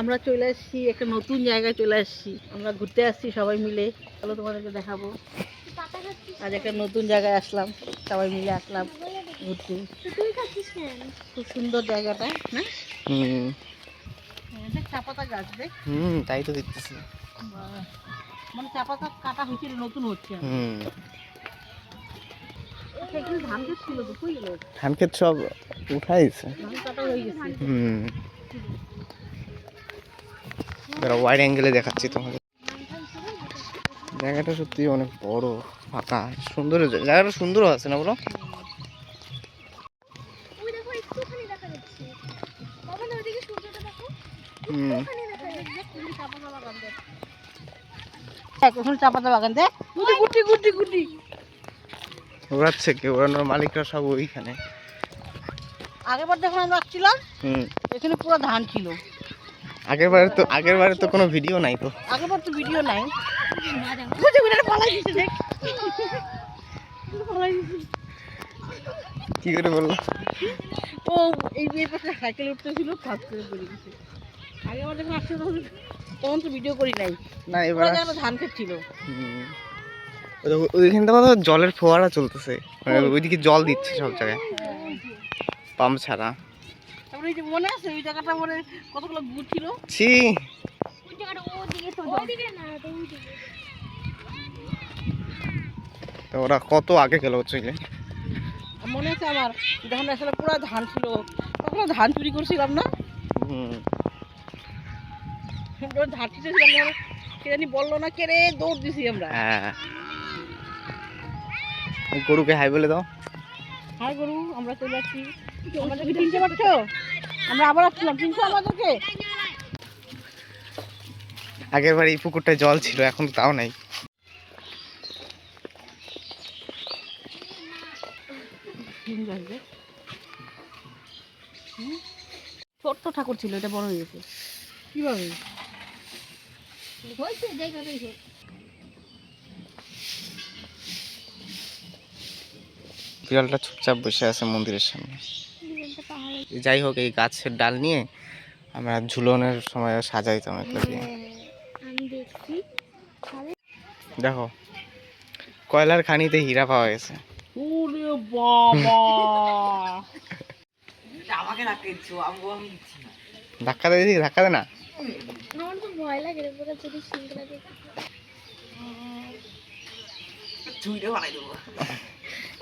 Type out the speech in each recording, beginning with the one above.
আমরা চলে আসছি একটা নতুন জায়গায় চলে আসছি। আমরা ঘুরতে আসছি সবাই মিলে। চলো তোমাদেরকে দেখাবো। আজ একটা নতুন জায়গায় আসলাম, সবাই মিলে আসলাম ঘুরতে। খুব সুন্দর জায়গাটা না? দেখ চা পাতা গাছ, দেখ। তাই তো দেখতেছি। মানে চা পাতা কাটা হয়েছিল, নতুন হচ্ছে। এখানে ধান ক্ষেত ছিল তো, কই গেল? ধান ক্ষেত সব উঠাইছে। ধান কাটা হয়ে গেছে। ওয়াইড অ্যাঙ্গেলে দেখাচ্ছি তোমাকে। জায়গাটা সত্যি অনেক বড়, ফাঁকা, সুন্দর। জায়গাটা সুন্দরও আছে না বলো? চা পাতা বাগান দেখ, গুটি গুটি গুটি ওড়াচ্ছে কি? ওড়ানোর মালিকরা সব ওইখানে। আগেরবার যখন আমরা আসছিলাম এখানে পুরো ধান ছিল। আগেরবারে তো কোনো ভিডিও নাই তো। আগেরবার তো ভিডিও নাই। কি করে বললো? ও এই পাশে সাইকেল উঠতেছিল, ফাঁস করে পড়ে গেছে। আগেরবার যখন আসছিল তখন তো ভিডিও করি নাই। না, এবার ধান খেচ্ছিল। ওইখানটা তো জলের ফোয়ারা চলতেছে, মানে ওইদিকে জল দিচ্ছে সব জায়গায়, পাম্প ছাড়া। তারপরে এই যে মনে আছে ওই জায়গাটা মনে কতগুলো গুড় ছিল। ছি, ওই জায়গাটা ওদিকে তো, ওদিকে না, ওদিকে। তো ওরা কত আগে গেল চলে। মনে আছে আমার যখন আসলে পুরো ধান ছিল, তখন ধান চুরি করছিলাম না? ধান ছিটেছিলাম, কে জানি বললো না, কে রে, দৌড় দিছি আমরা। হ্যাঁ, গরুকে হাই বলে দাও। হাই গরু, আমরা চলে আসছি। আমাদেরকে চিনতে পারছো? আমরা আবার আসছিলাম, চিনছো আমাদেরকে? আগের বার এই পুকুরটায় জল ছিল, এখন তো তাও নাই। ছোট্ট ঠাকুর ছিল, এটা বড় হয়ে গেছে কিভাবে? বিড়ালটা চুপচাপ বসে আছে মন্দিরের সামনে। যাই হোক, এই গাছের ডাল নিয়ে আমরা ঝুলনের সময় সাজাইতাম এগুলো দিয়ে। দেখো, কয়লার খানিতে হীরা পাওয়া গেছে। ওরে বাবা! আমাকে ধাক্কা দিচ্ছ, ধাক্কা দে, ধাক্কা দে না। আমার তো ভয় লাগে রে, পুরো যদি সিংহটা দেখি চুইটা বানাই দেবো।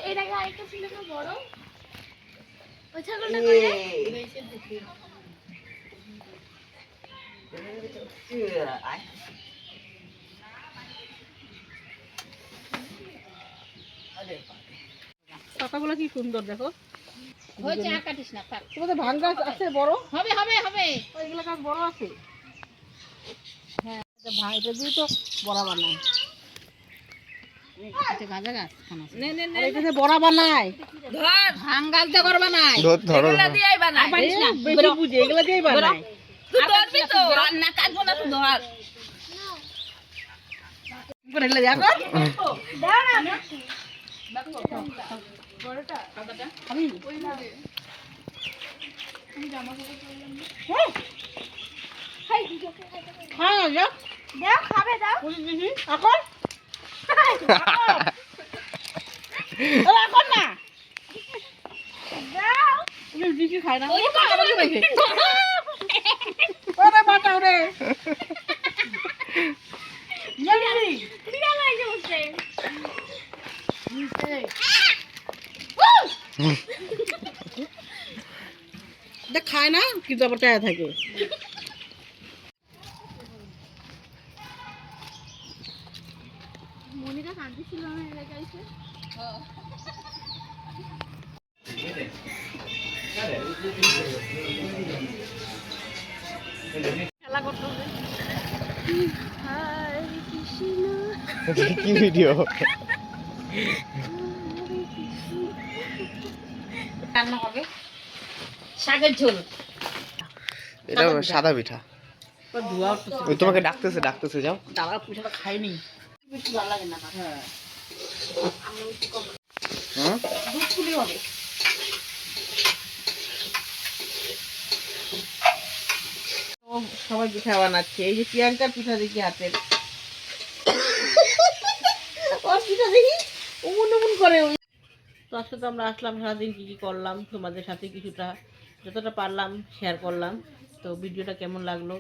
এর আগে আরেকটা ছিল না বড়, ওই ছাগলটা কই রে? পাতাগুলো কি সুন্দর, দেখো। হয়েছে, আর কাটিস না, থাক। তোমাদের ভাঙ গাছ আছে বড়? হবে হবে হবে, ওইগুলো গাছ বড় আছে। হ্যাঁ, এটা এটা দিয়ে তো বড়া বানায়। এটা গাঁজা গাছ নে নে নে, এটা দিয়ে বড়া বানায়। ধর, ভাঙ গাছ দিয়ে বড়া বানায়। ধরো, এগুলা দিয়েই বানায়। পারিস না, বেশি বুঝে, এগুলা দিয়েই বানায়। তুই ধরবি তো, না কাটবো না, তুই ধর। করে এলে যা কর। দাও না। বড়টা কাটাটা আমি ওই না, আমি জামা কাপড় পরলাম না। হাই হ্যাঁ, যাও দাও, খাবে দাও। বুঝি দিদি এখন এখন না দাও, তুমি দিদি খায় না। ওই তো আমাকে বলছে, ওরে বাঁচাও রে। দিদি বিড়াল আইছে বসে। দেখ খায় না, কিন্তু আবার চায়া থাকে। মনিরা কাঁদতে ছিল না এলাকায় এসে। খেলা করতে হবে। হায় কৃষ্ণ, কি ভিডিও? রান্না হবে শাকের ঝোল। এটা সাদা পিঠা। ধোয়া ওই তোমাকে ডাকতেছে, যাও। দাদা পিঠাটা খাইনি, একটু ভালো লাগে না। হ্যাঁ, দুধ পুলি হবে। ও সবাই পিঠা বানাচ্ছে। এই যে প্রিয়াঙ্কার পিঠা দেখি হাতের, ওর পিঠা দেখি উমুন উমুন করে। তো আজকে তো আমরা আসলাম, সারাদিন কী কী করলাম তোমাদের সাথে কিছুটা যতটা পারলাম শেয়ার করলাম। তো ভিডিওটা কেমন লাগলো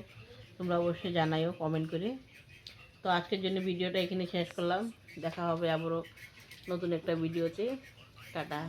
তোমরা অবশ্যই জানাইও কমেন্ট করে। তো আজকের জন্য ভিডিওটা এখানে শেষ করলাম। দেখা হবে আবারও নতুন একটা ভিডিওতে। টাটা।